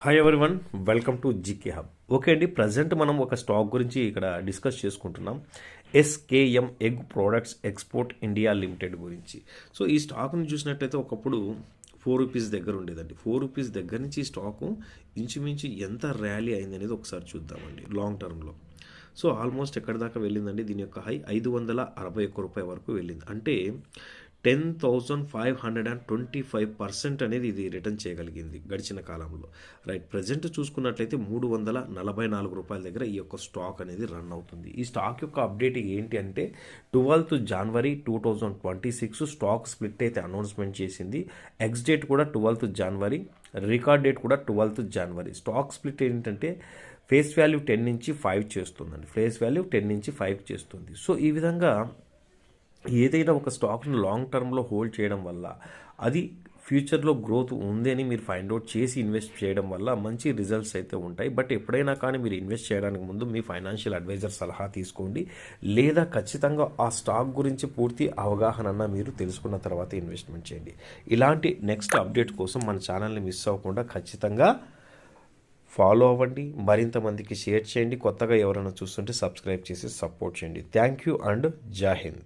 Hi everyone, welcome to GK hub. Okay అండి, present మనం ఒక స్టాక్ గురించి ఇక్కడ డిస్కస్ చేసుకుంటున్నాం. SKM egg products export India limited గురించి. సో ఈ స్టాక్ని చూసినట్లయితే ఒకప్పుడు ₹4 దగ్గర ఉండేదండి. ₹4 దగ్గర నుంచి ఈ స్టాకు ఇంచుమించు ఎంత ర్యాలీ అయింది అనేది ఒకసారి చూద్దామండి లాంగ్ టర్మ్లో. సో ఆల్మోస్ట్ ఎక్కడి దాకా వెళ్ళిందండి, దీని యొక్క హై ₹561 వరకు వెళ్ళింది. అంటే 10,525% అనేది ఇది రిటర్న్ చేయగలిగింది గడిచిన కాలంలో. రైట్, ప్రజెంట్ చూసుకున్నట్లయితే ₹344 దగ్గర ఈ యొక్క స్టాక్ అనేది రన్ అవుతుంది. ఈ స్టాక్ యొక్క అప్డేట్ ఏంటి అంటే 12th January 2026 స్టాక్ స్ప్లిట్ అయితే అనౌన్స్మెంట్ చేసింది. ఎక్స్ డేట్ కూడా 12th January, రికార్డ్ డేట్ కూడా 12th January. స్టాక్ స్ప్లిట్ ఏంటంటే ఫేస్ వాల్యూ 10 నుంచి 5 చేస్తుందండి. ఫేస్ వాల్యూ 10 నుంచి 5 చేస్తుంది. సో ఈ విధంగా ఏదైనా ఒక స్టాక్ను లాంగ్ టర్మ్లో హోల్డ్ చేయడం వల్ల అది ఫ్యూచర్లో గ్రోత్ ఉంది అని మీరు ఫైండ్ అవుట్ చేసి ఇన్వెస్ట్ చేయడం వల్ల మంచి రిజల్ట్స్ అయితే ఉంటాయి. బట్ ఎప్పుడైనా కానీ మీరు ఇన్వెస్ట్ చేయడానికి ముందు మీ ఫైనాన్షియల్ అడ్వైజర్ సలహా తీసుకోండి, లేదా ఖచ్చితంగా ఆ స్టాక్ గురించి పూర్తి అవగాహన మీరు తెలుసుకున్న తర్వాత ఇన్వెస్ట్మెంట్ చేయండి. ఇలాంటి నెక్స్ట్ అప్డేట్ కోసం మన ఛానల్ని మిస్ అవ్వకుండా ఖచ్చితంగా ఫాలో అవ్వండి, మరింత మందికి షేర్ చేయండి. కొత్తగా ఎవరైనా చూస్తుంటే సబ్స్క్రైబ్ చేసి సపోర్ట్ చేయండి. థ్యాంక్ యూ అండ్ జై హింద్.